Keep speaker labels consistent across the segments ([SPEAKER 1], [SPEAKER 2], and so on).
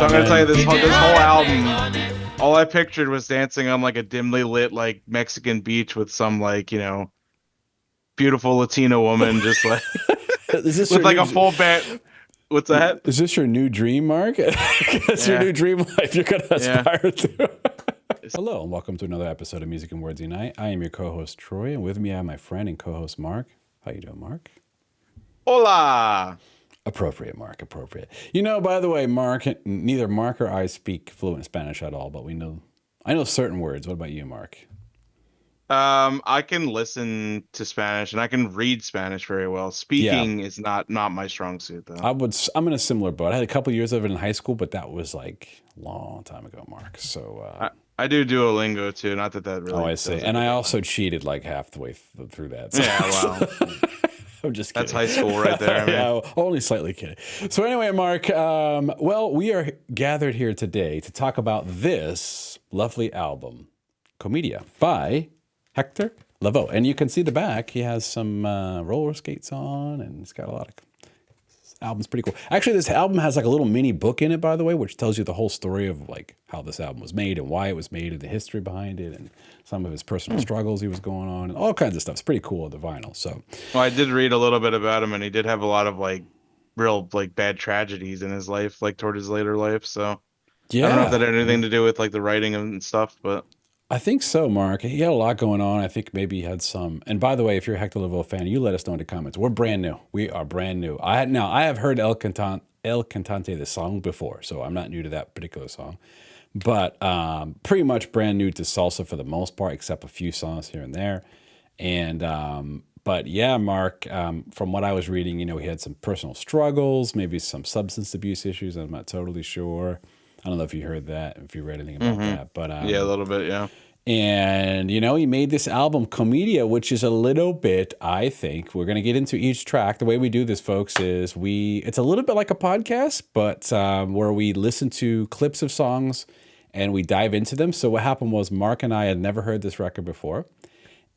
[SPEAKER 1] So I'm gonna tell
[SPEAKER 2] man.
[SPEAKER 1] you this whole album. All I pictured was dancing on like a dimly lit like Mexican beach with some like beautiful Latino woman just like
[SPEAKER 2] Is this
[SPEAKER 1] with
[SPEAKER 2] your
[SPEAKER 1] like
[SPEAKER 2] new?
[SPEAKER 1] a full band. What's that?
[SPEAKER 2] Is this your new dream, Mark? That's your
[SPEAKER 1] Yeah,
[SPEAKER 2] new dream life you're gonna
[SPEAKER 1] yeah.
[SPEAKER 2] aspire to. Hello, and welcome to another episode of Music and Words Unite. I am your co-host Troy, and with me I have my friend and co-host Mark. How you doing, Mark?
[SPEAKER 1] Hola.
[SPEAKER 2] Appropriate, Mark. Appropriate. You know, by the way, Mark, neither Mark or I speak fluent Spanish at all, but I know certain words. What about you, Mark?
[SPEAKER 1] I can listen to Spanish and I can read Spanish very well.
[SPEAKER 2] Yeah,
[SPEAKER 1] Speaking is not my strong suit though.
[SPEAKER 2] I'm in a similar boat. I had a couple years of it in high school, but that was like a long time ago, Mark. So,
[SPEAKER 1] I do Duolingo too. Not that
[SPEAKER 2] oh,
[SPEAKER 1] really
[SPEAKER 2] I see.
[SPEAKER 1] does
[SPEAKER 2] And I
[SPEAKER 1] anything.
[SPEAKER 2] also cheated like half the way through that. So,
[SPEAKER 1] Yeah, well,
[SPEAKER 2] I'm just
[SPEAKER 1] that's
[SPEAKER 2] kidding.
[SPEAKER 1] high school right there. I mean,
[SPEAKER 2] Yeah, only slightly kidding. So anyway, Mark, well, we are gathered here today to talk about this lovely album, Comedia, by Hector Lavoe. And you can see the back. He has some roller skates on, and he's got a lot of album's pretty cool. Actually, this album has like a little mini book in it, by the way, which tells you the whole story of like how this album was made and why it was made and the history behind it and some of his personal struggles he was going on and all kinds of stuff. It's pretty cool, the vinyl. So,
[SPEAKER 1] well, I did read a little bit about him, and he did have a lot of like real like bad tragedies in his life, like toward his later life. So I don't know if that
[SPEAKER 2] yeah,
[SPEAKER 1] had anything to do with like the writing and stuff, but
[SPEAKER 2] I think so, Mark. He had a lot going on. I think maybe he had some. And by the way, if you're a Hector Lavoe fan, you let us know in the comments. We're brand new. We are brand new. I have heard El Cantante, the song before, so I'm not new to that particular song. But pretty much brand new to salsa for the most part, except a few songs here and there. And but yeah, Mark, from what I was reading, he had some personal struggles, maybe some substance abuse issues. I'm not totally sure. I don't know if you heard that, if you read anything about that, but
[SPEAKER 1] yeah, a little bit, yeah.
[SPEAKER 2] and he made this album Comedia, which is a little bit, I think, we're going to get into each track. The way we do this, folks, is it's a little bit like a podcast, but where we listen to clips of songs and we dive into them. So what happened was Mark and I had never heard this record before.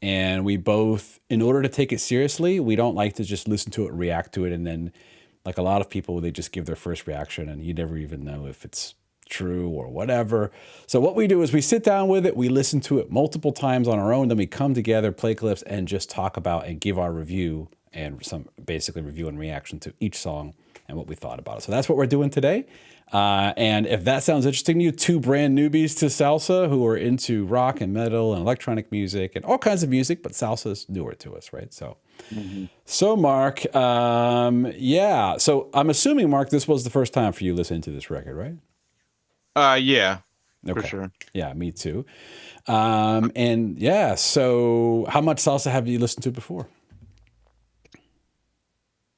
[SPEAKER 2] And we both, in order to take it seriously, we don't like to just listen to it, react to it, and then like a lot of people, they just give their first reaction and you never even know if it's true or whatever. So what we do is we sit down with it, we listen to it multiple times on our own, then we come together, play clips, and just talk about and give our review and some basically review and reaction to each song and what we thought about it. So that's what we're doing today. And if that sounds interesting to you, two brand newbies to salsa who are into rock and metal and electronic music and all kinds of music, but salsa is newer to us, right? So, so Mark, yeah. So I'm assuming, Mark, this was the first time for you listening to this record, right?
[SPEAKER 1] Yeah, for
[SPEAKER 2] Okay.
[SPEAKER 1] sure.
[SPEAKER 2] Yeah, me too. And yeah, so how much salsa have you listened to before?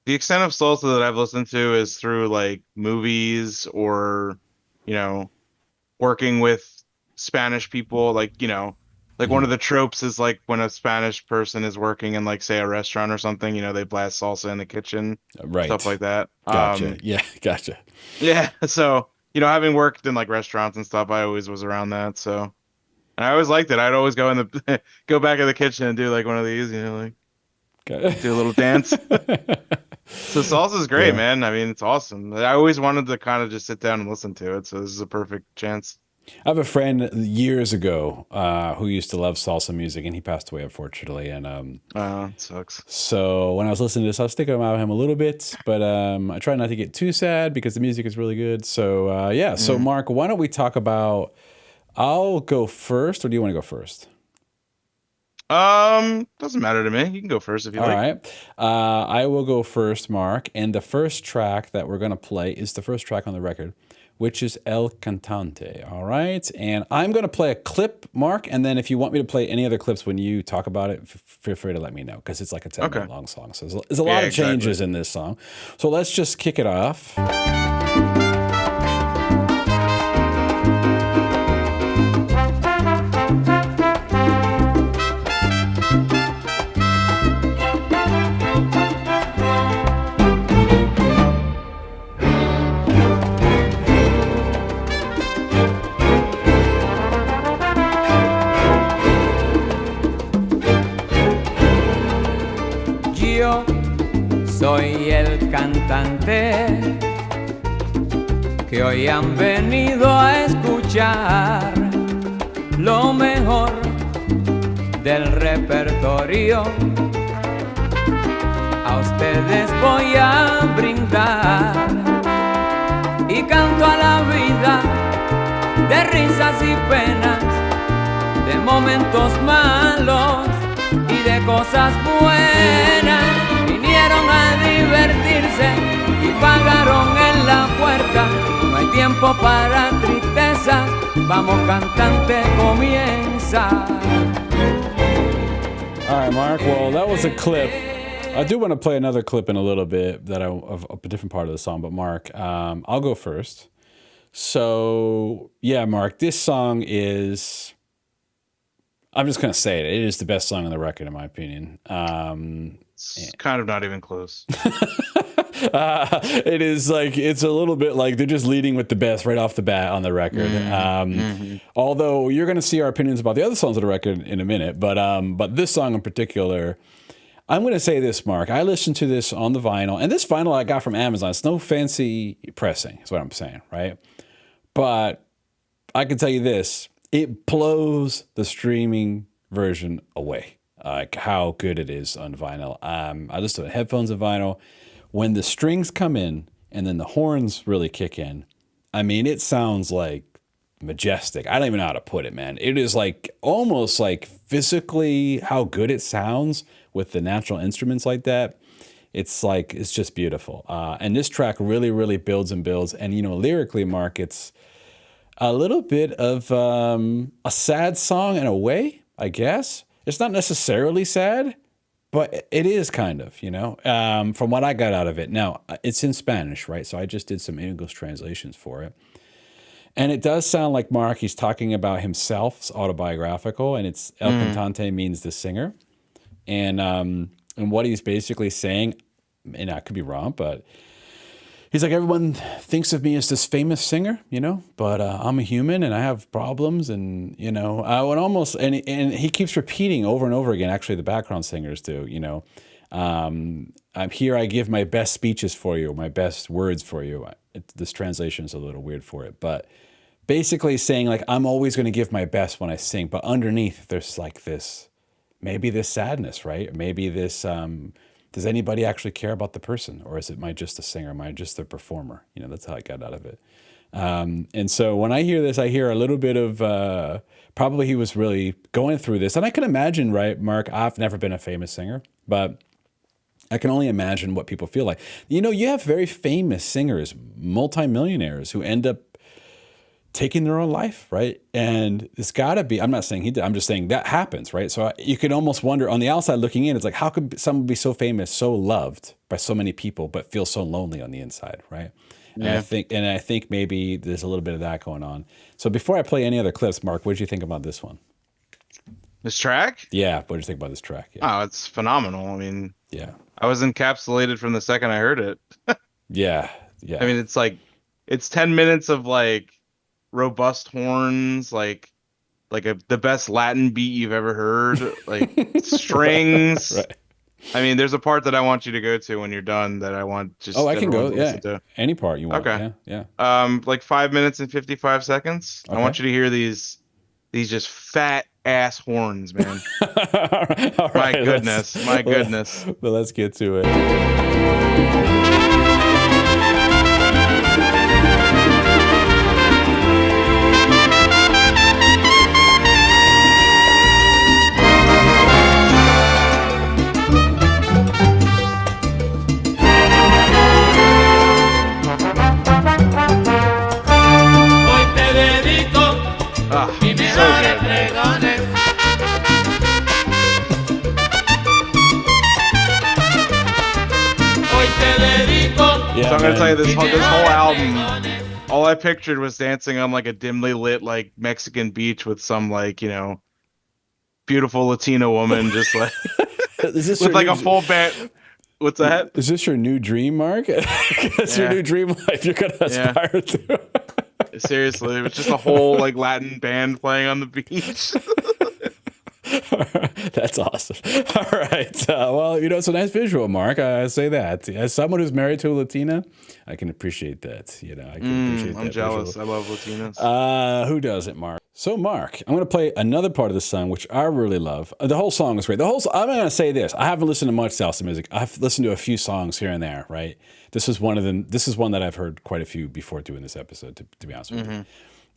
[SPEAKER 1] The extent of salsa that I've listened to is through like movies or, you know, working with Spanish people. Like one of the tropes is like when a Spanish person is working in like say a restaurant or something, they blast salsa in the kitchen, stuff
[SPEAKER 2] Right.
[SPEAKER 1] like that.
[SPEAKER 2] Gotcha. Yeah, gotcha.
[SPEAKER 1] Yeah. So, having worked in like restaurants and stuff, I always was around that. So, and I always liked it. I'd always go in the go back in the kitchen and do like one of these, like do a little dance. So salsa is great,
[SPEAKER 2] Yeah.
[SPEAKER 1] man. I mean, it's awesome. I always wanted to kind of just sit down and listen to it. So this is a perfect chance.
[SPEAKER 2] I have a friend years ago who used to love salsa music, and he passed away, unfortunately. And
[SPEAKER 1] It sucks.
[SPEAKER 2] so when I was listening to this, I was thinking about him a little bit, but I try not to get too sad because the music is really good. So yeah. So
[SPEAKER 1] Mm.
[SPEAKER 2] Mark, why don't we talk about? I'll go first, or do you want to go first?
[SPEAKER 1] Doesn't matter to me. You can go first if you
[SPEAKER 2] All
[SPEAKER 1] like.
[SPEAKER 2] right. I will go first, Mark. And the first track that we're going to play is the first track on the record, which is El Cantante. All right. And I'm going to play a clip, Mark. And then if you want me to play any other clips when you talk about it, feel free to let me know because it's like a 10-minute
[SPEAKER 1] Okay.
[SPEAKER 2] long song. So there's a lot
[SPEAKER 1] Yeah,
[SPEAKER 2] of
[SPEAKER 1] exactly.
[SPEAKER 2] changes in this song. So let's just kick it off.
[SPEAKER 3] Yo soy el cantante que hoy han venido a escuchar lo mejor del repertorio. A ustedes voy a brindar y canto a la vida de risas y penas, de momentos malos y de cosas buenas. Vinieron a divertirse y pagaron en la puerta. No hay tiempo para tristezas, vamos cantante, comienza.
[SPEAKER 2] All right, Mark. Well, that was a clip. I do want to play another clip in a little bit of a different part of the song. But Mark, I'll go first. So yeah, Mark, this song is. I'm just gonna say it. It is the best song on the record, in my opinion.
[SPEAKER 1] It's kind of not even close.
[SPEAKER 2] It is like, it's a little bit like they're just leading with the best right off the bat on the record. Although you're going to see our opinions about the other songs on the record in a minute, but this song in particular, I'm going to say this, Mark. I listened to this on the vinyl, and this vinyl I got from Amazon. It's no fancy pressing, is what I'm saying, right? But I can tell you this, it blows the streaming version away. Like how good it is on vinyl. I listened to headphones and vinyl. When the strings come in and then the horns really kick in, I mean, it sounds like majestic. I don't even know how to put it, man. It is like almost like physically how good it sounds with the natural instruments like that. It's like, it's just beautiful. And this track really, really builds and builds. And, you know, lyrically, Mark, it's a little bit of a sad song in a way, I guess. It's not necessarily sad, but it is kind of, you know, from what I got out of it. Now, it's in Spanish, right? So I just did some English translations for it. And it does sound like Mark, he's talking about himself. It's autobiographical, and it's El Cantante means the singer. And what he's basically saying, and I could be wrong, but he's like, everyone thinks of me as this famous singer, you know, but I'm a human and I have problems, and, you know, I would almost, and he keeps repeating over and over again, actually the background singers do, you know, I'm here, I give my best speeches for you, my best words for you. This translation is a little weird for it, but basically saying like, I'm always going to give my best when I sing, but underneath there's like this, maybe this sadness, right? Maybe this, does anybody actually care about the person, or is it just a singer? Am I just a performer? You know, that's how I got out of it. And so when I hear this, I hear a little bit of probably he was really going through this. And I can imagine, right, Mark, I've never been a famous singer, but I can only imagine what people feel like. You know, you have very famous singers, multimillionaires who end up taking their own life, right? And it's got to be, I'm not saying he did, I'm just saying that happens, right? So you could almost wonder on the outside looking in, it's like, how could someone be so famous, so loved by so many people, but feel so lonely on the inside, right? Yeah. And I think maybe there's a little bit of that going on. So before I play any other clips, Mark, what did you think about this one?
[SPEAKER 1] This track?
[SPEAKER 2] Yeah, what did you think about this track? Yeah.
[SPEAKER 1] Oh, it's phenomenal. I mean,
[SPEAKER 2] yeah,
[SPEAKER 1] I was encapsulated from the second I heard it.
[SPEAKER 2] yeah.
[SPEAKER 1] I mean, it's like, it's 10 minutes of like robust horns, like the best Latin beat you've ever heard, like strings.
[SPEAKER 2] Right.
[SPEAKER 1] I mean, there's a part that I want you to go to when you're done that I want just.
[SPEAKER 2] Oh, I can go.
[SPEAKER 1] To
[SPEAKER 2] yeah,
[SPEAKER 1] listen to.
[SPEAKER 2] Any part you want.
[SPEAKER 1] Okay.
[SPEAKER 2] Yeah.
[SPEAKER 1] Like 5 minutes and 55 seconds.
[SPEAKER 2] Okay.
[SPEAKER 1] I want you to hear these just fat ass horns, man.
[SPEAKER 2] All right,
[SPEAKER 1] my goodness.
[SPEAKER 2] But let's get to it.
[SPEAKER 1] So I'm gonna tell you this whole album, all I pictured was dancing on like a dimly lit like Mexican beach with some like, you know, beautiful Latina woman just like with like a full band. What's that?
[SPEAKER 2] Is this your new dream, Mark? That's your new dream life you're gonna aspire to.
[SPEAKER 1] Seriously, it was just a whole like Latin band playing on the beach.
[SPEAKER 2] That's awesome. All right. Well, it's a nice visual, Mark. I say that. As someone who's married to a Latina, I can appreciate that. I can appreciate that.
[SPEAKER 1] I'm jealous. I love Latinas.
[SPEAKER 2] Who doesn't, Mark? So, Mark, I'm going to play another part of the song, which I really love. The whole song is great. I'm going to say this. I haven't listened to much salsa music. I've listened to a few songs here and there, right? This is one of them. This is one that I've heard quite a few before doing this episode, to be honest with you.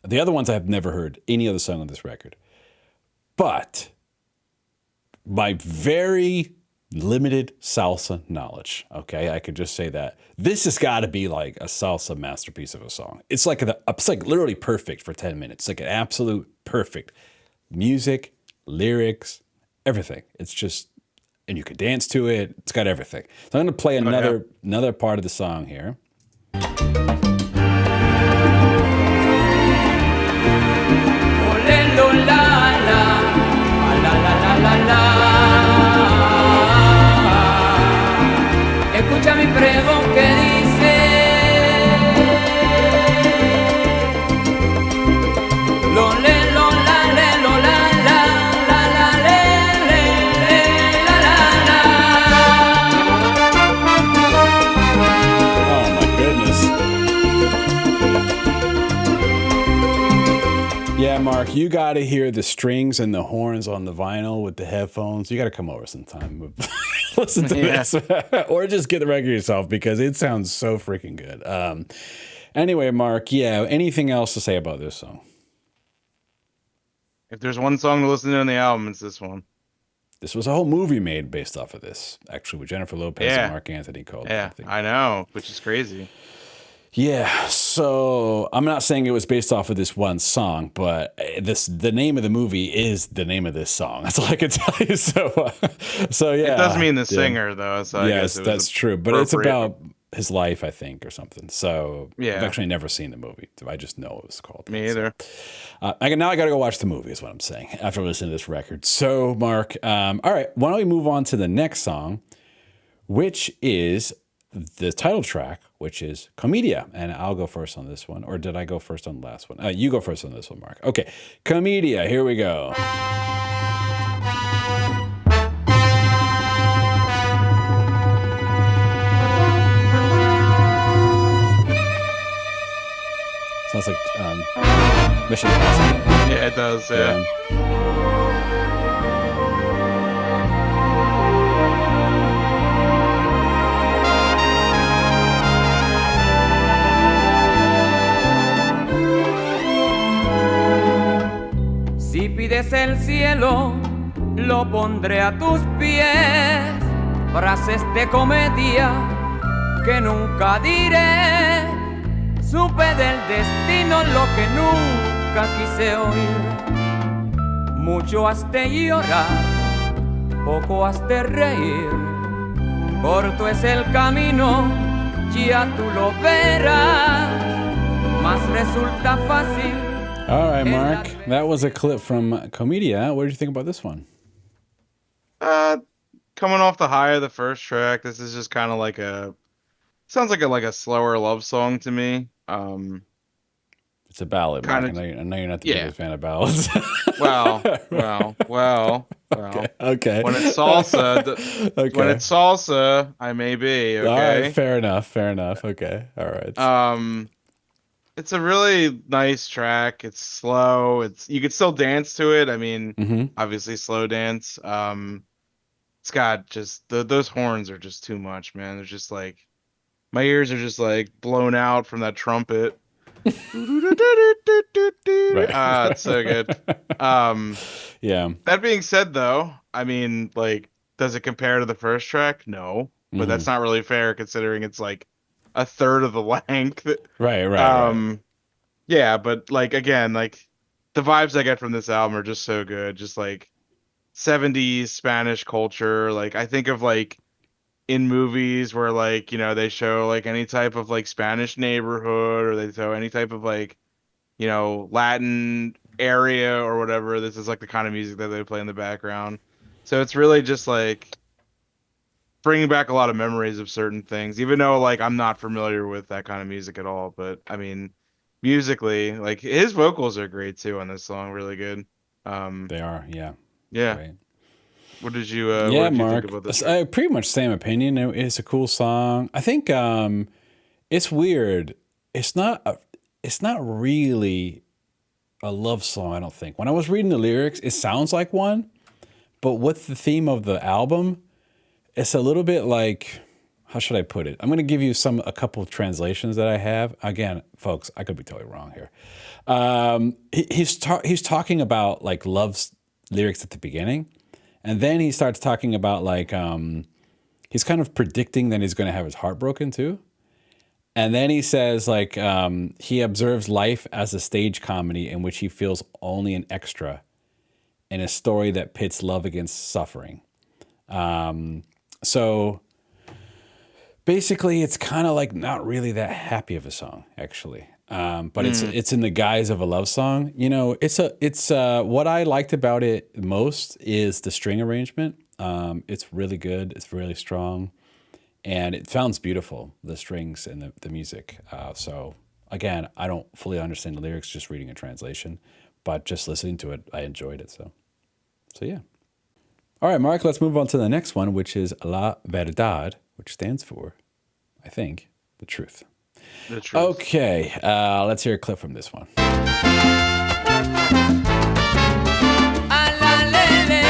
[SPEAKER 2] The other ones I've never heard any other song on this record. But my very limited salsa knowledge, okay, I could just say that this has got to be like a salsa masterpiece of a song. It's like literally perfect for 10 minutes. It's like an absolute perfect music, lyrics, everything. It's just, and you can dance to it. It's got everything. So I'm going to play another part of the song here.
[SPEAKER 3] Escucha mi pregón que dice lo le lo la le lo la la la la le le le la la la.
[SPEAKER 2] Oh my goodness. Yeah, Mark, you got to hear the strings and the horns on the vinyl with the headphones. You got to come over sometime. Listen to this. Or just get the record yourself because it sounds so freaking good. Anyway, Mark, anything else to say about this song?
[SPEAKER 1] If there's one song to listen to on the album, it's this one.
[SPEAKER 2] This was a whole movie made based off of this, actually, with Jennifer Lopez and Mark Anthony called.
[SPEAKER 1] Yeah, I know, which is crazy.
[SPEAKER 2] Yeah, so I'm not saying it was based off of this one song, but the name of the movie is the name of this song. That's all I can tell you. So yeah.
[SPEAKER 1] It does mean the singer, though. So
[SPEAKER 2] yes, that's true. But it's about his life, I think, or something. So I've actually never seen the movie. I just know it was called.
[SPEAKER 1] Me either.
[SPEAKER 2] Now I got to go watch the movie is what I'm saying after listening to this record. So, Mark, all right, why don't we move on to the next song, which is the title track, which is Comedia. And I'll go first on this one. Or did I go first on the last one? You go first on this one, Mark. Okay, Comedia, here we go. Sounds like Mission Impossible.
[SPEAKER 1] Yeah, it does, yeah.
[SPEAKER 3] Si pides el cielo, lo pondré a tus pies. Frases de comedia que nunca diré. Supe del destino lo que nunca quise oír. Mucho has de llorar, poco has de reír. Corto es el camino, ya tú lo verás. Mas resulta fácil.
[SPEAKER 2] All right, Mark. That was a clip from Comedia. What did you think about this one?
[SPEAKER 1] Coming off the high of the first track, this is just kind of like sounds like a slower love song to me.
[SPEAKER 2] It's a ballad, Mark. I know you're not the biggest fan of ballads.
[SPEAKER 1] Well.
[SPEAKER 2] Okay.
[SPEAKER 1] When it's salsa, I may be. Okay.
[SPEAKER 2] All right. Fair enough. Okay. All right.
[SPEAKER 1] It's a really nice track. It's slow. You could still dance to it. I mean, obviously slow dance. It's got just those horns are just too much, man. They're just like my ears are just like blown out from that trumpet. Right. It's so good.
[SPEAKER 2] Yeah.
[SPEAKER 1] That being said, though, I mean, like, does it compare to the first track? No, but that's not really fair considering it's like a third of the length.
[SPEAKER 2] Right.
[SPEAKER 1] Yeah, but like again, like the vibes I get from this album are just so good. Just like 70s Spanish culture. Like I think of like in movies where like, they show like any type of like Spanish neighborhood or they show any type of like, Latin area or whatever. This is like the kind of music that they play in the background. So it's really just like bringing back a lot of memories of certain things, even though like I'm not familiar with that kind of music at all. But I mean, musically, like his vocals are great too on this song, really good.
[SPEAKER 2] They are, yeah.
[SPEAKER 1] Yeah.
[SPEAKER 2] Right.
[SPEAKER 1] What did you
[SPEAKER 2] Yeah,
[SPEAKER 1] think
[SPEAKER 2] Mark.
[SPEAKER 1] about this?
[SPEAKER 2] Pretty much same opinion. It's a cool song. I think it's weird. It's not really a love song, I don't think. When I was reading the lyrics, it sounds like one, but with the theme of the album, it's a little bit like, how should I put it? I'm going to give you a couple of translations that I have. Again, folks, I could be totally wrong here. He's talking about like love's lyrics at the beginning, and then he starts talking about like he's kind of predicting that he's going to have his heart broken too. And then he says like he observes life as a stage comedy in which he feels only an extra in a story that pits love against suffering. So basically, it's kind of like not really that happy of a song, actually. But it's in the guise of a love song. You know, it's what I liked about it most is the string arrangement. It's really good. It's really strong, and it sounds beautiful. The strings and the music. So again, I don't fully understand the lyrics just reading a translation, but just listening to it, I enjoyed it. So yeah. All right, Mark. Let's move on to the next one, which is La Verdad, which stands for, I think, the truth.
[SPEAKER 1] The truth.
[SPEAKER 2] Okay, let's hear a clip from this one.
[SPEAKER 3] A la lele.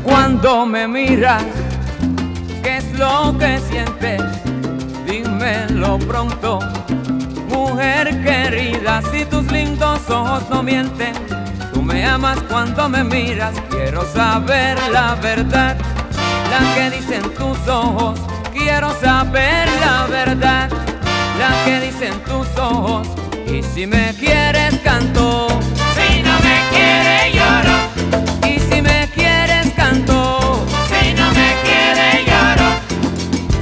[SPEAKER 3] Cuando me miras, ¿qué es lo que sientes? Dímelo pronto, mujer querida, si tus lindos ojos no mienten. Tú me amas cuando me miras, quiero saber la verdad, la que dicen tus ojos. Quiero saber la verdad, la que dicen tus ojos. Y si me quieres canto, si no me quieres lloro. Y si me quieres canto, si no me quieres lloro.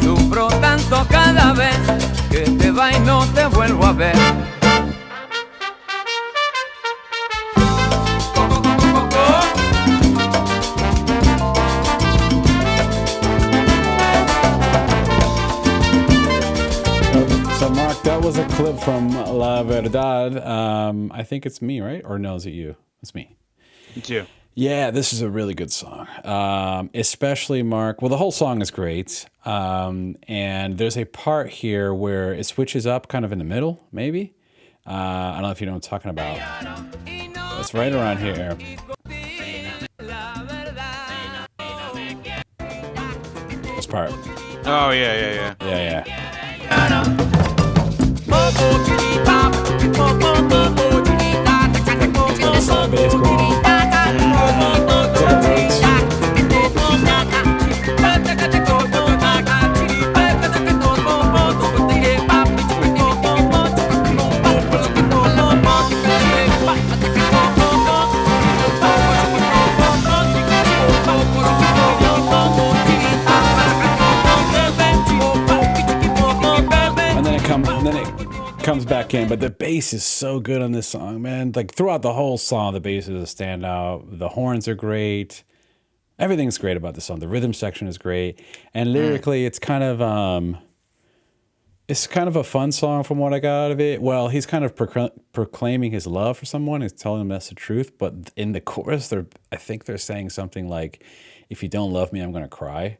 [SPEAKER 3] Sufro tanto cada vez que te va y no te vuelvo a ver.
[SPEAKER 2] So, Mark, that was a clip from La Verdad. I think it's me, right? Or no, is it you? It's me.
[SPEAKER 1] Me too.
[SPEAKER 2] Yeah, this is a really good song. Especially, Mark. Well, the whole song is great. And there's a part here where it switches up kind of in the middle, maybe. I don't know if you know what I'm talking about. It's right around here. This part.
[SPEAKER 1] Oh yeah.
[SPEAKER 2] Yeah. Side bass going on. And then it comes back in, but the bass is so good on this song, man. Like throughout the whole song, the bass is a standout. The horns are great. Everything's great about the song. The rhythm section is great, and lyrically, it's kind of a fun song from what I got out of it. Well, he's kind of proclaiming his love for someone. He's telling them that's the truth, but in the chorus, I think they're saying something like, "If you don't love me, I'm gonna cry."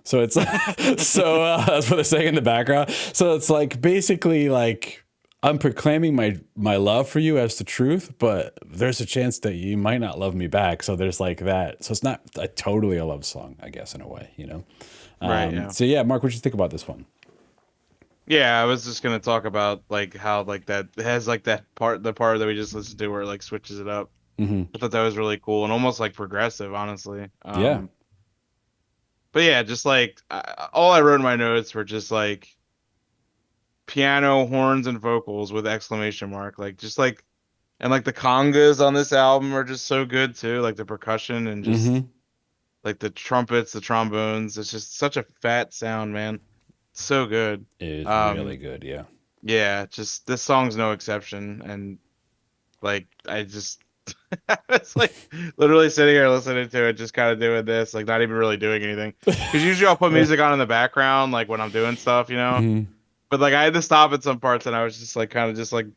[SPEAKER 2] So it's that's what they're saying in the background. So it's like basically like I'm proclaiming my love for you as the truth, but there's a chance that you might not love me back. So there's like that. So it's not totally a love song, I guess, in a way, you know?
[SPEAKER 1] Right. Yeah.
[SPEAKER 2] So yeah, Mark, what you think about this one?
[SPEAKER 1] Yeah, I was just gonna talk about like how like that it has like the part that we just listened to where it like switches it up.
[SPEAKER 2] Mm-hmm.
[SPEAKER 1] I thought that was really cool and almost like progressive, honestly.
[SPEAKER 2] Yeah.
[SPEAKER 1] But yeah, just like all I wrote in my notes were just like piano, horns, and vocals with exclamation mark. Like just like and like the congas on this album are just so good too. Like the percussion and just like the trumpets, the trombones. It's just such a fat sound, man. It's so good.
[SPEAKER 2] It is really good, yeah.
[SPEAKER 1] Yeah, just this song's no exception. And like I just I was like literally sitting here listening to it, just kind of doing this, like not even really doing anything. Because usually I'll put music on in the background, like when I'm doing stuff, you know.
[SPEAKER 2] Mhm.
[SPEAKER 1] But like I had to stop at some parts, and I was just like kind of just like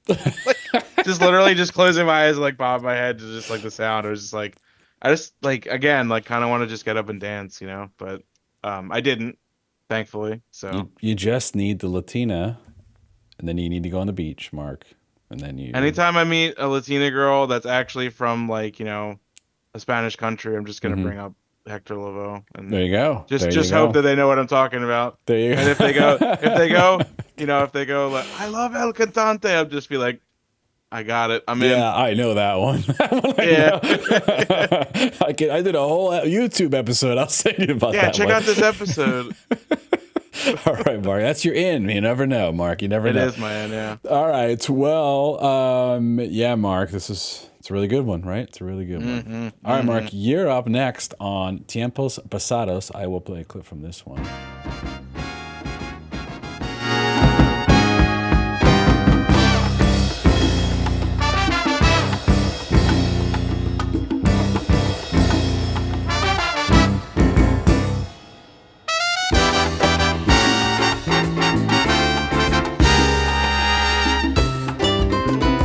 [SPEAKER 1] just literally just closing my eyes, and, like bobbing my head to just like the sound. It was just like I just like again like kind of want to just get up and dance, you know. But I didn't, thankfully. So
[SPEAKER 2] You just need the Latina, and then you need to go on the beach, Mark, and then you.
[SPEAKER 1] anytime I meet a Latina girl that's actually from like a Spanish country, I'm just gonna
[SPEAKER 2] Mhm.
[SPEAKER 1] bring up Hector Lavoe and
[SPEAKER 2] There you go. There you
[SPEAKER 1] just hope
[SPEAKER 2] go.
[SPEAKER 1] that they know what I'm talking about.
[SPEAKER 2] There you
[SPEAKER 1] And
[SPEAKER 2] go.
[SPEAKER 1] if they go like I love El Cantante, I'll just be like, I got it. I'm in.
[SPEAKER 2] Yeah, I know that one. That one I
[SPEAKER 1] Yeah.
[SPEAKER 2] know. I did a whole YouTube episode. I'll send you about
[SPEAKER 1] Yeah,
[SPEAKER 2] that
[SPEAKER 1] check
[SPEAKER 2] one.
[SPEAKER 1] out this episode.
[SPEAKER 2] All right, Mark. That's your in. You never know, Mark. You never
[SPEAKER 1] It
[SPEAKER 2] know.
[SPEAKER 1] is my end, yeah.
[SPEAKER 2] All right. Well, yeah, Mark. It's a really good one, right? It's a really good one.
[SPEAKER 1] Mm-hmm,
[SPEAKER 2] All right, Mark.
[SPEAKER 1] mm-hmm.
[SPEAKER 2] You're up next on Tiempos Pasados. I will play a clip from this one.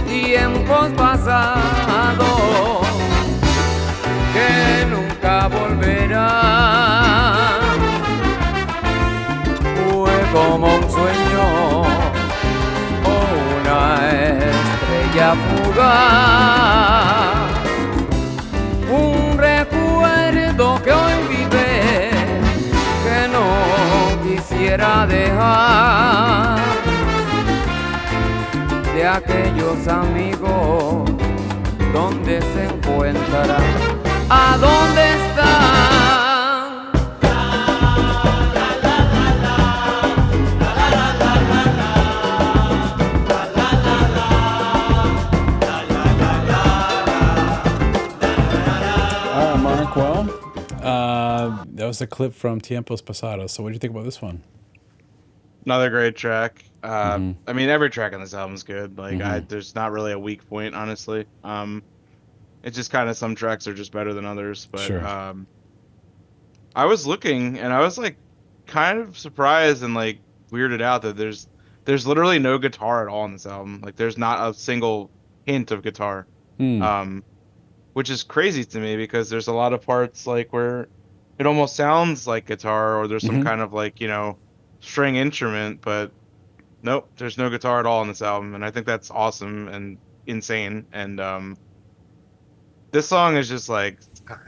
[SPEAKER 3] Tiempos pasados que nunca volverán. Fue como un sueño o una estrella fugaz. Un recuerdo que hoy vive que no quisiera dejar. De aquellos amigos, ¿dónde se encuentran? ¿A dónde están?
[SPEAKER 2] All right, Mark. Well, that was a clip from Tiempos Pasados. So, what do you think about this one?
[SPEAKER 1] Another great track.
[SPEAKER 2] Mm-hmm.
[SPEAKER 1] I mean, every track on this album is good. Like,
[SPEAKER 2] Mhm.
[SPEAKER 1] there's not really a weak point, honestly. It's just kind of some tracks are just better than others. But
[SPEAKER 2] Sure.
[SPEAKER 1] I was looking and I was like kind of surprised and like weirded out that there's literally no guitar at all on this album. Like, there's not a single hint of guitar.
[SPEAKER 2] Hmm.
[SPEAKER 1] Which is crazy to me because there's a lot of parts like where it almost sounds like guitar or there's some
[SPEAKER 2] Mhm.
[SPEAKER 1] kind of like, string instrument, but nope, there's no guitar at all on this album, and I think that's awesome and insane. And this song is just like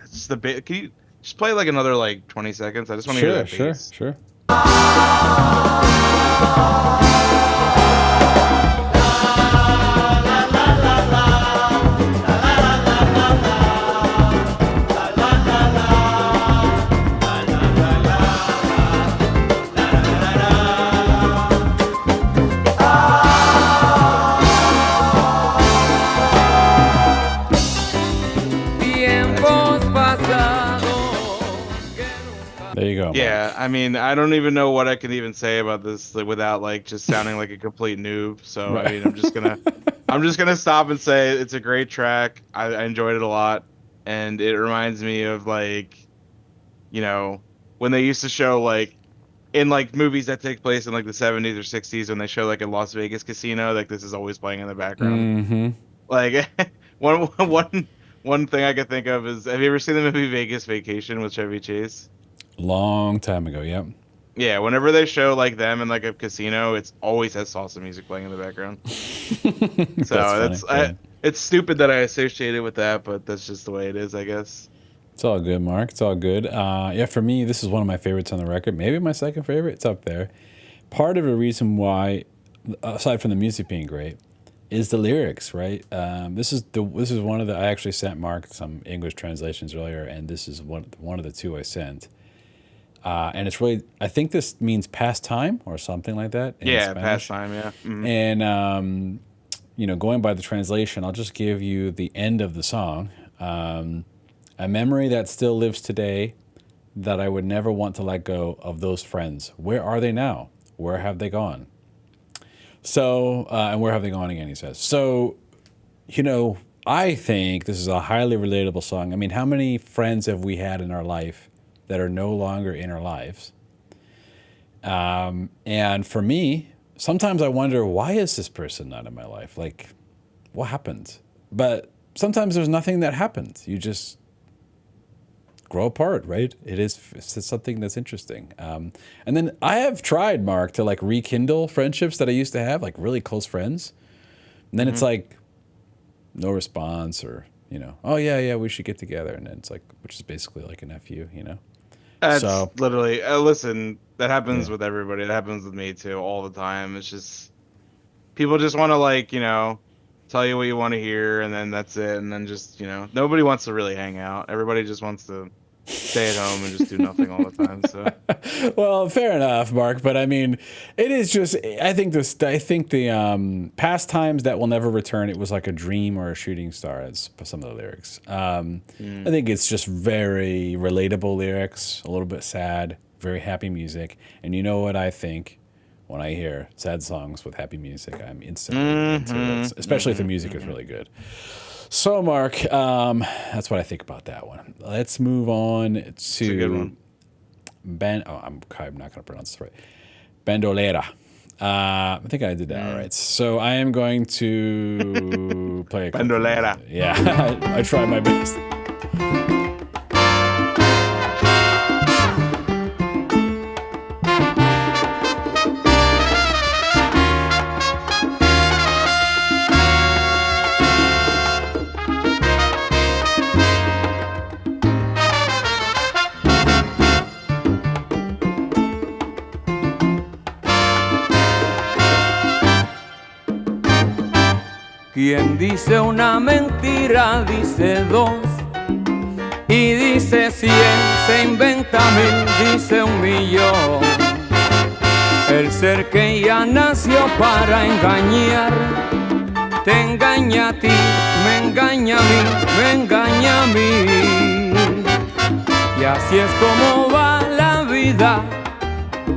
[SPEAKER 1] it's just the bass. Can you just play like another like 20 seconds? I just want to hear
[SPEAKER 2] Sure.
[SPEAKER 1] that
[SPEAKER 2] Sure.
[SPEAKER 1] bass.
[SPEAKER 2] Sure.
[SPEAKER 3] Tiempos pasados que nunca.
[SPEAKER 2] There you go. Mark.
[SPEAKER 1] Yeah, I mean, I don't even know what I can even say about this like, without like just sounding like a complete noob. So I
[SPEAKER 2] Right.
[SPEAKER 1] mean, I'm just gonna stop and say it's a great track. I enjoyed it a lot, and it reminds me of like, when they used to show like in like movies that take place in like the 70s or 60s when they show like a Las Vegas casino, like this is always playing in the background.
[SPEAKER 2] Mm-hmm.
[SPEAKER 1] Like one one one thing I could think of is have you ever seen the movie Vegas Vacation with Chevy Chase?
[SPEAKER 2] Long time ago. Yep.
[SPEAKER 1] Yeah, whenever they show like them in like a casino, it's always has salsa music playing in the background. So
[SPEAKER 2] That's funny. Yeah.
[SPEAKER 1] it's stupid that I associate it with that, but that's just the way it is, I guess.
[SPEAKER 2] It's all good, Mark. It's all good. Yeah, for me, this is one of my favorites on the record. Maybe my second favorite. It's up there. Part of the reason why, aside from the music being great, is the lyrics. Right. This is one of the. I actually sent Mark some English translations earlier, and this is one of the two I sent. And it's really, I think this means past time or something like that in
[SPEAKER 1] Yeah,
[SPEAKER 2] Spanish.
[SPEAKER 1] pastime, yeah. Mhm.
[SPEAKER 2] And going by the translation, I'll just give you the end of the song. A memory that still lives today that I would never want to let go of those friends. Where are they now? Where have they gone? So, and where have they gone again, he says. So, I think this is a highly relatable song. I mean, how many friends have we had in our life that are no longer in our lives? And for me, sometimes I wonder, why is this person not in my life? Like, what happened? But sometimes there's nothing that happens. You just grow apart, right? It's something that's interesting. And then I have tried, Mark, to like rekindle friendships that I used to have, like really close friends. And then it's like, no response, or, oh yeah, we should get together. And then it's like, which is basically like an FU,
[SPEAKER 1] That's
[SPEAKER 2] So,
[SPEAKER 1] literally, listen, that happens
[SPEAKER 2] yeah.
[SPEAKER 1] with everybody. That happens with me too all the time. It's just, people just want to like, tell you what you want to hear, and then that's it. And then just, nobody wants to really hang out. Everybody just wants to stay at home and just do nothing all the time. So,
[SPEAKER 2] Well, fair enough, Mark. But I mean, it is just. I think the past times that will never return. It was like a dream or a shooting star. As some of the lyrics. I think it's just very relatable lyrics. A little bit sad. Very happy music. And you know what I think when I hear sad songs with happy music? I'm instantly into it, especially if the music is really good. So, Mark, that's what I think about that one. Let's move on
[SPEAKER 1] it's a good
[SPEAKER 2] to
[SPEAKER 1] one.
[SPEAKER 2] I'm not going to pronounce this right. Bandolera. I think I did that all right. So I am going to play a clip from
[SPEAKER 1] Bandolera.
[SPEAKER 2] it. Yeah, I tried my best.
[SPEAKER 3] Quien dice una mentira dice dos, y dice 100, se inventa 1000, dice 1.000.000. El ser que ya nació para engañar, te engaña a ti, me engaña a mí, me engaña a mí. Y así es como va la vida,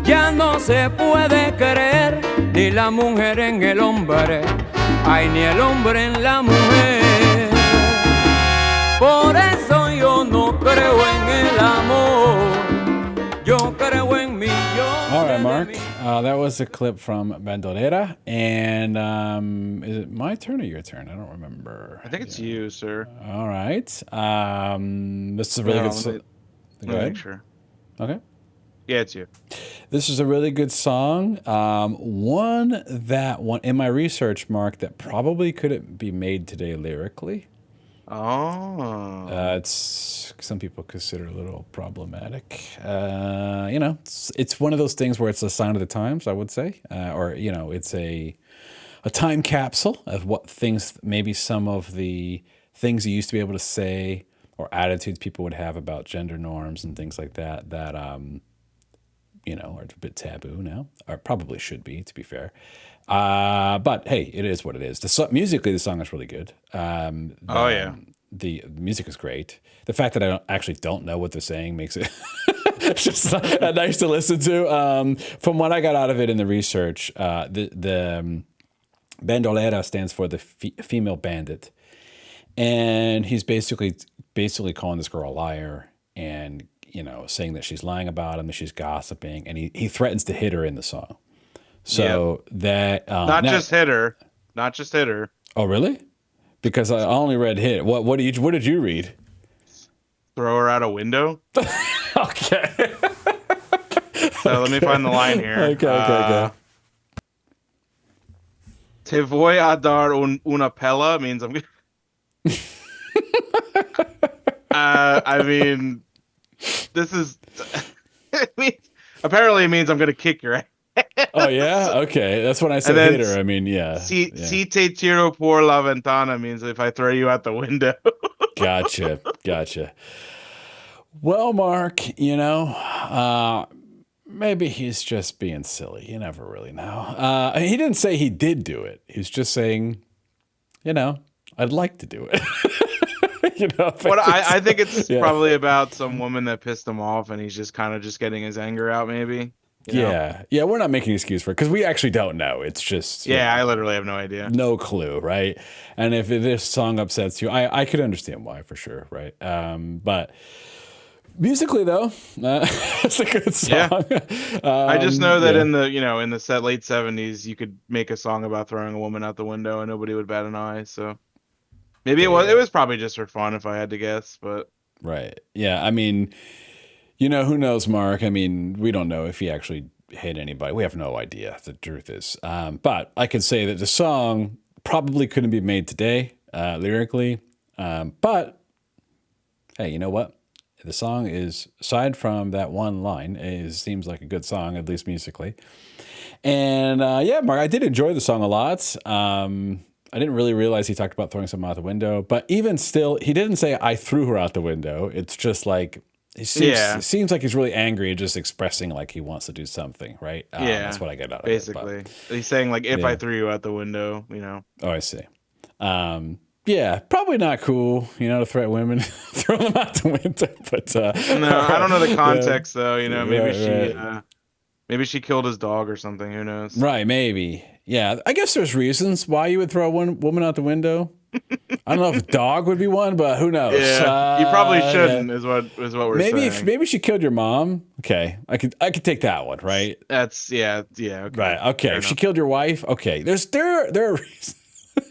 [SPEAKER 3] ya no se puede creer ni la mujer en el hombre, ay, ni el hombre en la mujer. Por eso yo no creo en el amor, yo creo en millones.
[SPEAKER 2] All right, Mark. That was a clip from Bandolera. And is it my turn or your turn? I don't remember.
[SPEAKER 1] I think it's you, sir.
[SPEAKER 2] All right. This is a really good song.
[SPEAKER 1] Let me make sure.
[SPEAKER 2] Okay.
[SPEAKER 1] Yeah, it's you.
[SPEAKER 2] This is a really good song. One in my research, Mark, that probably couldn't be made today lyrically.
[SPEAKER 1] Oh.
[SPEAKER 2] It's some people consider a little problematic. It's one of those things where it's a sign of the times, I would say, or it's a time capsule of what things, maybe some of the things you used to be able to say or attitudes people would have about gender norms and things like that. That are a bit taboo now, or probably should be, to be fair. But hey, it is what it is. Musically, the song is really good.
[SPEAKER 1] Yeah.
[SPEAKER 2] The music is great. The fact that I actually don't know what they're saying makes it just nice to listen to. From what I got out of it in the research, the Bandolera stands for the female bandit, and he's basically calling this girl a liar and saying that she's lying about him, that she's gossiping, and he threatens to hit her in the song. So that
[SPEAKER 1] not just hit her.
[SPEAKER 2] Oh, really? Because I only read hit. What did you read?
[SPEAKER 1] Throw her out a window.
[SPEAKER 2] Okay.
[SPEAKER 1] So let me find the line here.
[SPEAKER 2] Okay.
[SPEAKER 1] Te voy a dar una pela means I'm gonna. I mean, this is. Apparently, it means I'm gonna kick your ass.
[SPEAKER 2] Oh yeah, okay. That's when I said hit her. I mean, yeah.
[SPEAKER 1] Si te tiro por la ventana means if I throw you out the window.
[SPEAKER 2] Gotcha. Well, Mark, maybe he's just being silly. You never really know. He didn't say he did do it. He was just saying, I'd like to do it.
[SPEAKER 1] I think it's probably about some woman that pissed him off, and he's just kind of just getting his anger out, maybe. You know?
[SPEAKER 2] Yeah, we're not making an excuse for it because we actually don't know. It's just
[SPEAKER 1] Yeah, I literally have no idea.
[SPEAKER 2] no clue, right? And if this song upsets you, I could understand why for sure, right? But musically though, it's a good song.
[SPEAKER 1] Yeah. I just know that
[SPEAKER 2] yeah.
[SPEAKER 1] in the in the late 70s, you could make a song about throwing a woman out the window and nobody would bat an eye. So maybe it was probably just for fun if I had to guess, but
[SPEAKER 2] Right. Yeah. I mean, who knows, Mark? I mean, we don't know if he actually hit anybody. We have no idea. The truth is. But I can say that the song probably couldn't be made today, lyrically. But hey, you know what? The song is, aside from that one line, seems like a good song, at least musically. And yeah, Mark, I did enjoy the song a lot. I didn't really realize he talked about throwing someone out the window, but even still, he didn't say I threw her out the window. It's just like it seems like he's really angry and just expressing like he wants to do something, right? That's what I get out of it.
[SPEAKER 1] Basically, he's saying like if I threw you out the window,
[SPEAKER 2] Oh, I see. Yeah, probably not cool, to threaten women, throw them out the window. But
[SPEAKER 1] no, I don't know the context though. Maybe
[SPEAKER 2] right.
[SPEAKER 1] maybe she killed his dog or something. Who knows?
[SPEAKER 2] Right, maybe. Yeah, I guess there's reasons why you would throw one woman out the window. I don't know if a dog would be one, but who knows?
[SPEAKER 1] Yeah, you probably shouldn't. Is what we're saying.
[SPEAKER 2] Maybe she killed your mom. Okay, I could take that one, right?
[SPEAKER 1] That's yeah. Okay.
[SPEAKER 2] Right. Okay. If she killed your wife, okay. There are reasons.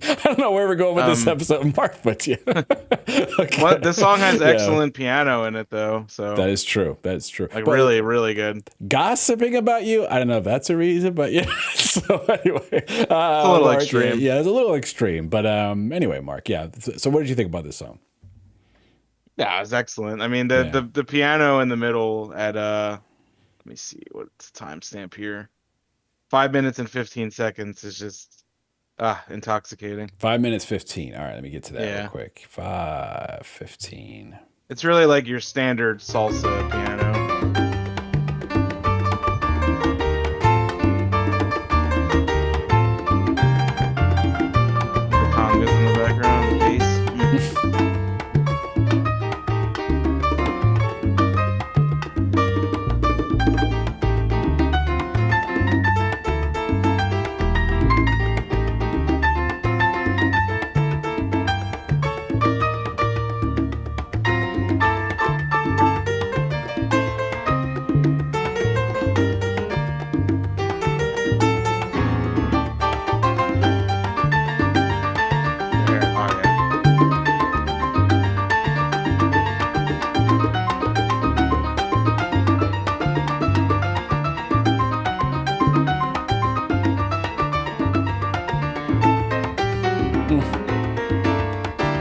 [SPEAKER 2] I don't know where we're going with this episode, Mark, but yeah. Okay.
[SPEAKER 1] Well, this song has excellent piano in it, though. So
[SPEAKER 2] that is true. That's true.
[SPEAKER 1] Like really, really good.
[SPEAKER 2] Gossiping about you, I don't know if that's a reason, but yeah. So anyway,
[SPEAKER 1] it's a little
[SPEAKER 2] Mark,
[SPEAKER 1] extreme.
[SPEAKER 2] Yeah, it's a little extreme. But anyway, Mark, yeah. So what did you think about this song?
[SPEAKER 1] Yeah, it's excellent. I mean, the piano in the middle at let me see what's the timestamp here. 5 minutes and 15 seconds is just intoxicating.
[SPEAKER 2] 5 minutes 15. All right, let me get to that
[SPEAKER 1] Yeah.
[SPEAKER 2] real quick. 5:15.
[SPEAKER 1] It's really like your standard salsa piano. The congas in the background, the bass.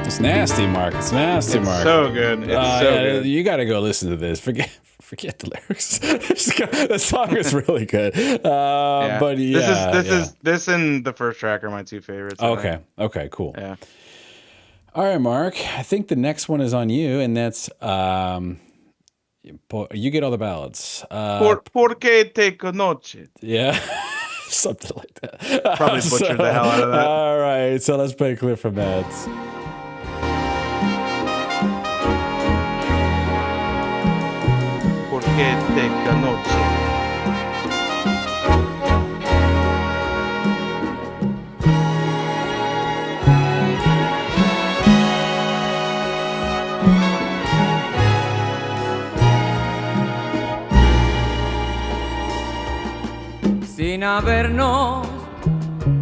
[SPEAKER 2] It's nasty, Mark. It's nasty, Mark.
[SPEAKER 1] So good. It's so good.
[SPEAKER 2] You got to go listen to this. Forget the lyrics. The song is really good. But yeah,
[SPEAKER 1] this and the first track are my two favorites.
[SPEAKER 2] Okay, cool.
[SPEAKER 1] Yeah.
[SPEAKER 2] All right, Mark. I think the next one is on you, and that's you get all the ballads.
[SPEAKER 1] Por qué te conocí?
[SPEAKER 2] Yeah. Something like that.
[SPEAKER 1] Probably butchered the hell out of that.
[SPEAKER 2] All right, so let's play a clip from that.
[SPEAKER 1] Por qué te conocí?
[SPEAKER 3] Sin habernos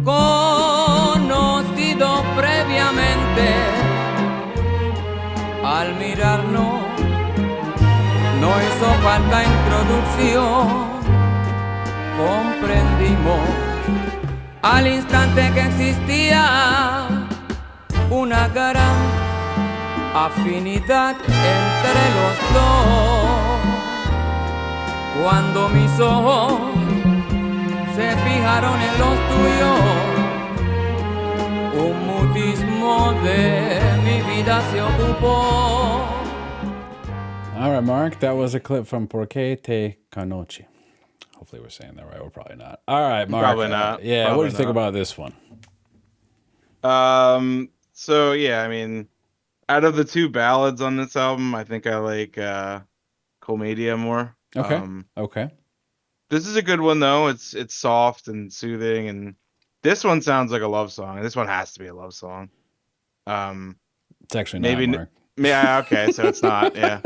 [SPEAKER 3] conocido previamente, al mirarnos no hizo falta introducción, comprendimos al instante que existía una gran afinidad entre los dos. Cuando mis ojos se fijaron en los tuyos, un mutismo de mi vida se ocupó.
[SPEAKER 2] All right, Mark, that was a clip from Por qué te conocí. Hopefully we're saying that right. We're probably not. All right, Mark.
[SPEAKER 1] Probably not.
[SPEAKER 2] Yeah,
[SPEAKER 1] Probably
[SPEAKER 2] what do you think
[SPEAKER 1] not.
[SPEAKER 2] about this one?
[SPEAKER 1] So yeah, I mean, out of the two ballads on this album, I think I like Comedia more.
[SPEAKER 2] Okay. Okay.
[SPEAKER 1] This is a good one though. It's soft and soothing, and this one sounds like a love song. This one has to be a love song. Um,
[SPEAKER 2] It's actually not,
[SPEAKER 1] maybe,
[SPEAKER 2] Mark.
[SPEAKER 1] yeah, okay, so it's not, yeah.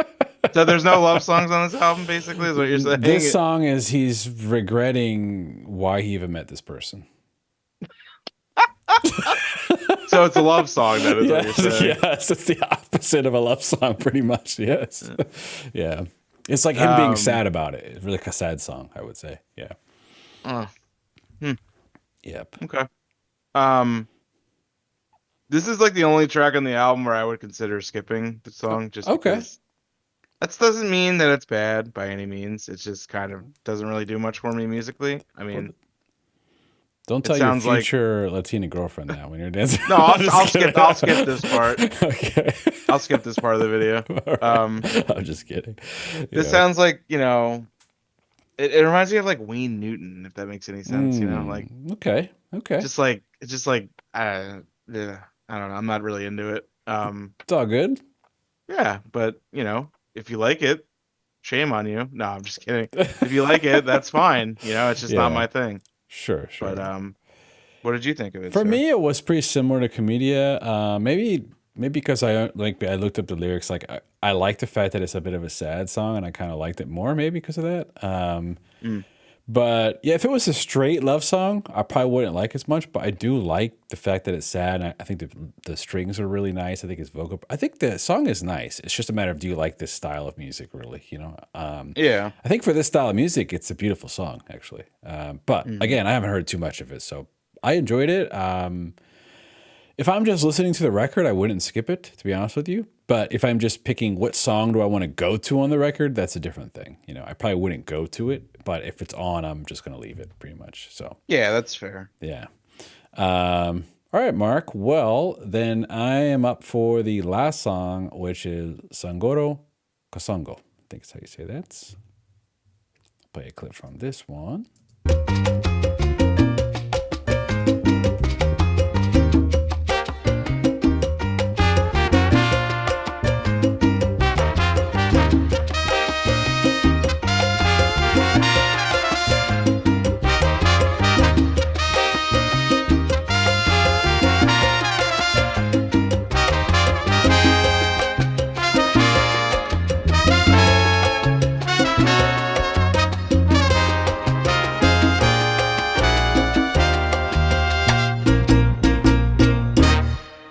[SPEAKER 1] So there's no love songs on this album, basically, is what you're saying.
[SPEAKER 2] This song is he's regretting why he even met this person.
[SPEAKER 1] So it's a love song, that is what you're saying.
[SPEAKER 2] Yes, it's the opposite of a love song, pretty much. Yes, yeah. It's like him being sad about it. It's really like a sad song, I would say. Yeah.
[SPEAKER 1] Uh, hmm,
[SPEAKER 2] Yep.
[SPEAKER 1] okay. Um, this is like the only track on the album where I would consider skipping the song, just
[SPEAKER 2] Okay.
[SPEAKER 1] because that doesn't mean that it's bad by any means. It's just kind of doesn't really do much for me musically. I mean,
[SPEAKER 2] Don't
[SPEAKER 1] it
[SPEAKER 2] tell your
[SPEAKER 1] sounds like
[SPEAKER 2] future Latina girlfriend that when you're dancing.
[SPEAKER 1] no.
[SPEAKER 2] I'm just
[SPEAKER 1] I'll
[SPEAKER 2] kidding.
[SPEAKER 1] skip. I'll skip this part.
[SPEAKER 2] Okay.
[SPEAKER 1] I'll skip this part of the video.
[SPEAKER 2] All right. I'm just kidding.
[SPEAKER 1] This
[SPEAKER 2] Yeah.
[SPEAKER 1] sounds like, it reminds me of like Wayne Newton, if that makes any sense. Like
[SPEAKER 2] Okay. Okay.
[SPEAKER 1] just like it's just like yeah, I don't know. I'm not really into it.
[SPEAKER 2] It's all good.
[SPEAKER 1] Yeah, but if you like it, shame on you. No, I'm just kidding. If you like it, that's fine. It's just not
[SPEAKER 2] Yeah.
[SPEAKER 1] my thing.
[SPEAKER 2] Sure.
[SPEAKER 1] But what did you think of it,
[SPEAKER 2] For
[SPEAKER 1] sir?
[SPEAKER 2] me, it was pretty similar to Comedia. Maybe because I looked up the lyrics. Like I like the fact that it's a bit of a sad song, and I kind of liked it more maybe because of that.
[SPEAKER 1] Mm.
[SPEAKER 2] But yeah, if it was a straight love song, I probably wouldn't like as much. But I do like the fact that it's sad. And I think the strings are really nice. I think it's vocal. I think the song is nice. It's just a matter of, do you like this style of music, really?
[SPEAKER 1] Yeah.
[SPEAKER 2] I think for this style of music, it's a beautiful song, actually. But again, I haven't heard too much of it, so I enjoyed it. If I'm just listening to the record, I wouldn't skip it, to be honest with you. But if I'm just picking what song do I want to go to on the record, that's a different thing. I probably wouldn't go to it, but if it's on, I'm just going to leave it pretty much. So,
[SPEAKER 1] Yeah, that's fair.
[SPEAKER 2] yeah. All right, Mark. Well, then I am up for the last song, which is Songoro Cosongo. I think that's how you say that. Play a clip from this one.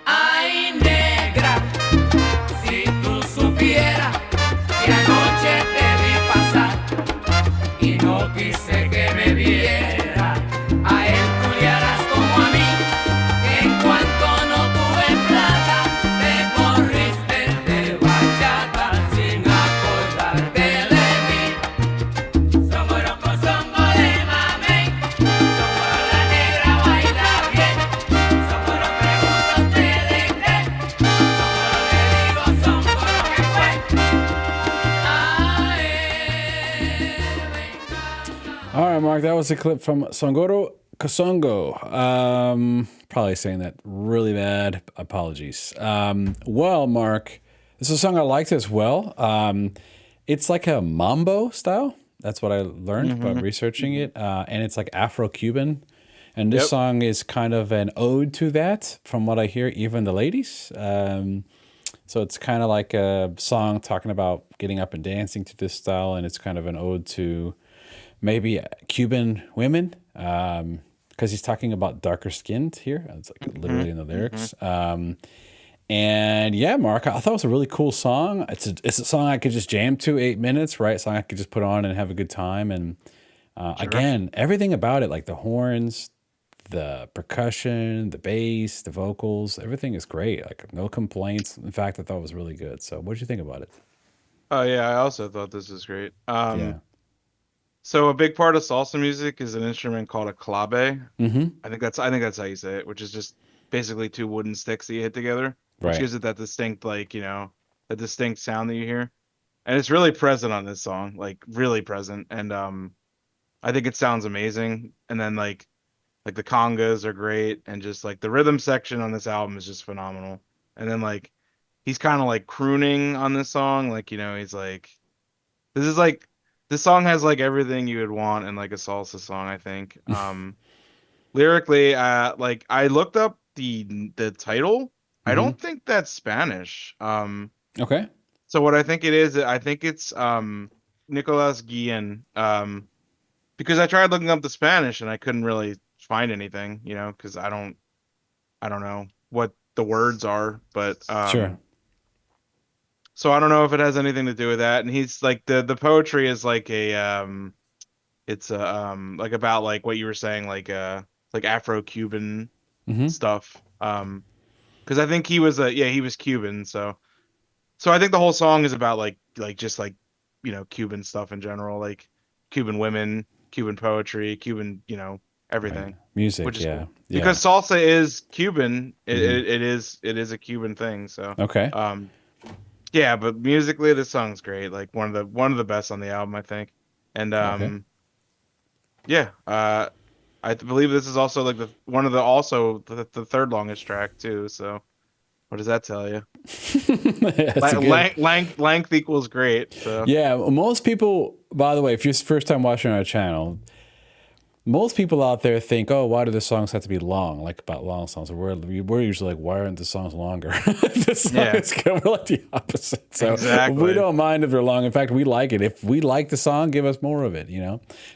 [SPEAKER 3] Ay, negra, si tú supieras que anoche te vi pasar y no quise que me viera, a él tú le harás como a mí, que en cuanto no tuve plata, te corriste de bachata sin acordarte de mí. Songoro Cosongo de mamey, Songoro la negra baila bien, Songoro pregunto te de qué, Songoro le digo Songoro que fue a él.
[SPEAKER 2] All right, Mark, that was a clip from Songoro Cosongo. Probably saying that really bad. Apologies. Well, Mark, this is a song I liked as well. It's like a mambo style. That's what I learned by researching it. And it's like Afro-Cuban. And this
[SPEAKER 1] Yep.
[SPEAKER 2] song is kind of an ode to that, from what I hear, even the ladies. So it's kind of like a song talking about getting up and dancing to this style. And it's kind of an ode to maybe Cuban women, because he's talking about darker skinned here. It's like literally in the lyrics. And yeah, Mark, I thought it was a really cool song. It's a song I could just jam to, 8 minutes, right? Song I could just put on and have a good time. And again, everything about it, like the horns, the percussion, the bass, the vocals, everything is great. Like no complaints. In fact, I thought it was really good. So what did you think about it?
[SPEAKER 1] Oh yeah, I also thought this was great.
[SPEAKER 2] Yeah.
[SPEAKER 1] So a big part of salsa music is an instrument called a clave.
[SPEAKER 2] Mm-hmm.
[SPEAKER 1] I think that's how you say it, which is just basically two wooden sticks that you hit together, which
[SPEAKER 2] Right.
[SPEAKER 1] gives it that distinct, that distinct sound that you hear. And it's really present on this song, like really present. And I think it sounds amazing. And then like the congas are great, and just like the rhythm section on this album is just phenomenal. And then like he's kind of like crooning on this song, like he's like, this is like this song has like everything you would want in like a salsa song, I think. Lyrically, like I looked up the title. I
[SPEAKER 2] Hmm.
[SPEAKER 1] don't think that's Spanish.
[SPEAKER 2] Okay.
[SPEAKER 1] So what I think it is, I think it's Nicolas Guillen. Because I tried looking up the Spanish and I couldn't really find anything, because I don't know what the words are, but
[SPEAKER 2] Sure.
[SPEAKER 1] so I don't know if it has anything to do with that. And he's like the poetry is like it's like about like what you were saying, like Afro-Cuban
[SPEAKER 2] Hmm.
[SPEAKER 1] stuff. Because I think he was he was Cuban, so I think the whole song is about like just like Cuban stuff in general, like Cuban women, Cuban poetry, Cuban
[SPEAKER 2] Right.
[SPEAKER 1] everything,
[SPEAKER 2] Music.
[SPEAKER 1] which is
[SPEAKER 2] Yeah.
[SPEAKER 1] cool
[SPEAKER 2] Yeah.
[SPEAKER 1] because salsa is Cuban.
[SPEAKER 2] Hmm.
[SPEAKER 1] It is a Cuban thing. So
[SPEAKER 2] Okay.
[SPEAKER 1] um yeah, but musically this song's great, like one of the best on the album, I think. And
[SPEAKER 2] Okay.
[SPEAKER 1] yeah, I believe this is also like the one of the also the third longest track too. So what does that tell you?
[SPEAKER 2] That's a good.
[SPEAKER 1] Length equals great. So
[SPEAKER 2] Yeah. Most people, by the way, if you're first time watching our channel, most people out there think, oh, why do the songs have to be long? Like about long songs. We're usually like, why aren't the songs longer? The song
[SPEAKER 1] yeah,
[SPEAKER 2] is good. We're like the opposite. So we
[SPEAKER 1] exactly.
[SPEAKER 2] don't mind if they're long. In fact, we like it. If we like the song, give us more of it,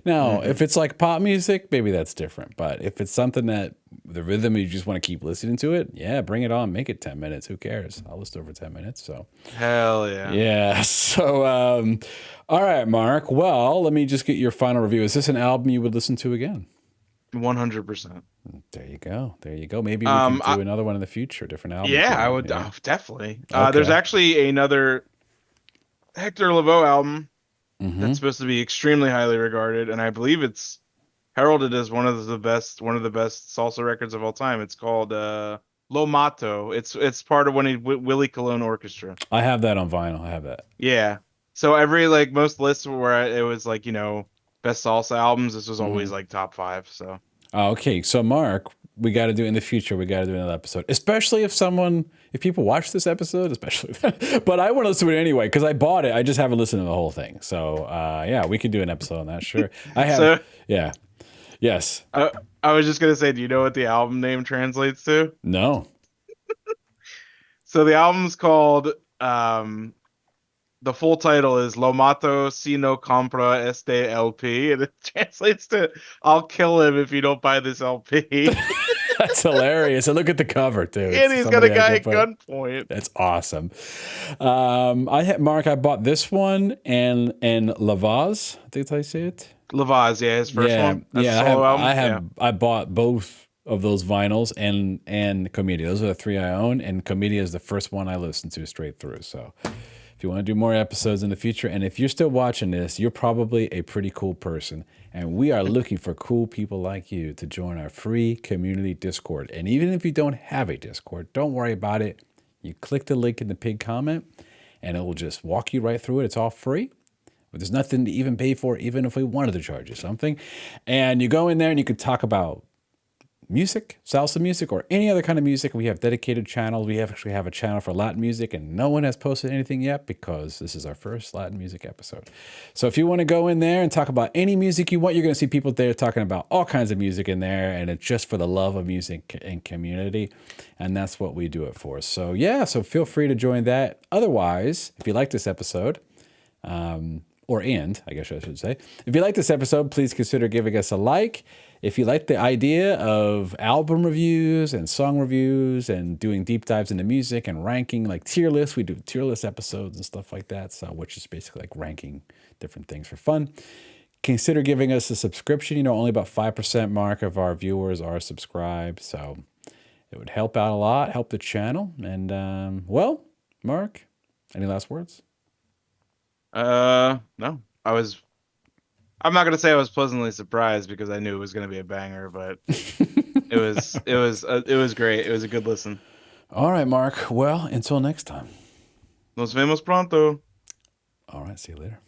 [SPEAKER 2] Now,
[SPEAKER 1] Hmm.
[SPEAKER 2] if it's like pop music, maybe that's different. But if it's something that the rhythm, you just want to keep listening to it, yeah, bring it on. Make it 10 minutes. Who cares? I'll listen over 10 minutes. So.
[SPEAKER 1] Hell yeah.
[SPEAKER 2] Yeah. So, all right, Mark. Well, let me just get your final review. Is this an album you would listen to again?
[SPEAKER 1] 100%.
[SPEAKER 2] There you go. There you go. Maybe we could
[SPEAKER 1] Um, I,
[SPEAKER 2] do another one in the future, different album
[SPEAKER 1] yeah,
[SPEAKER 2] for
[SPEAKER 1] I
[SPEAKER 2] you.
[SPEAKER 1] would
[SPEAKER 2] Yeah.
[SPEAKER 1] definitely. There's
[SPEAKER 2] Okay.
[SPEAKER 1] actually another Hector Lavoe album
[SPEAKER 2] Mm-hmm.
[SPEAKER 1] that's supposed to be extremely highly regarded, and I believe it's heralded as one of the best salsa records of all time. It's called Lo Mato. It's part of when Willie Colon Orchestra.
[SPEAKER 2] I have that on vinyl. I have that.
[SPEAKER 1] Yeah. So every like most lists where it was like best salsa albums, this was
[SPEAKER 2] Mm-hmm.
[SPEAKER 1] always like top five. So
[SPEAKER 2] Okay. So, Mark, we got to do in the future. We got to do another episode, especially if people watch this episode, especially. But I want to listen to it anyway because I bought it. I just haven't listened to the whole thing. So, yeah, we could do an episode on that. Sure. I have.
[SPEAKER 1] so
[SPEAKER 2] Yeah. Yes.
[SPEAKER 1] I was just gonna say, do you know what the album name translates to?
[SPEAKER 2] No.
[SPEAKER 1] So the album's called the full title is Lo Mato Si No Compra Este LP, and it translates to "I'll kill him if you don't buy this LP."
[SPEAKER 2] That's hilarious. And look at the cover too.
[SPEAKER 1] And
[SPEAKER 2] It's
[SPEAKER 1] he's got a
[SPEAKER 2] somebody at
[SPEAKER 1] guy at
[SPEAKER 2] gunpoint.
[SPEAKER 1] gunpoint.
[SPEAKER 2] That's awesome. Mark. I bought this one and Lavaz. I think that's how you say it.
[SPEAKER 1] Lavaz, yeah, his first
[SPEAKER 2] Yeah,
[SPEAKER 1] one as a
[SPEAKER 2] yeah.
[SPEAKER 1] solo album.
[SPEAKER 2] I bought both of those vinyls and Comedia. Those are the three I own, and Comedia is the first one I listened to straight through. So, if you want to do more episodes in the future, and if you're still watching this, you're probably a pretty cool person, and we are looking for cool people like you to join our free community Discord. And even if you don't have a Discord, don't worry about it. You click the link in the pinned comment, and it will just walk you right through it. It's all free. There's nothing to even pay for, even if we wanted to charge you something. And you go in there and you can talk about music, salsa music, or any other kind of music. We have dedicated channels. We actually have a channel for Latin music, and no one has posted anything yet because this is our first Latin music episode. So if you want to go in there and talk about any music you want, you're going to see people there talking about all kinds of music in there, and it's just for the love of music and community, and that's what we do it for. So yeah, so feel free to join that. Otherwise, if you like this episode, I guess I should say. If you like this episode, please consider giving us a like. If you like the idea of album reviews and song reviews and doing deep dives into music and ranking, like tier lists, we do tier list episodes and stuff like that. So, which is basically like ranking different things for fun. Consider giving us a subscription. Only about 5% mark of our viewers are subscribed. So it would help out a lot, help the channel. And, well, Mark, any last words?
[SPEAKER 1] No, I'm not gonna say I was pleasantly surprised because I knew it was gonna be a banger, but it was great. It was a good listen.
[SPEAKER 2] All right, Mark. Well, until next time.
[SPEAKER 1] Nos vemos pronto.
[SPEAKER 2] All right. See you later.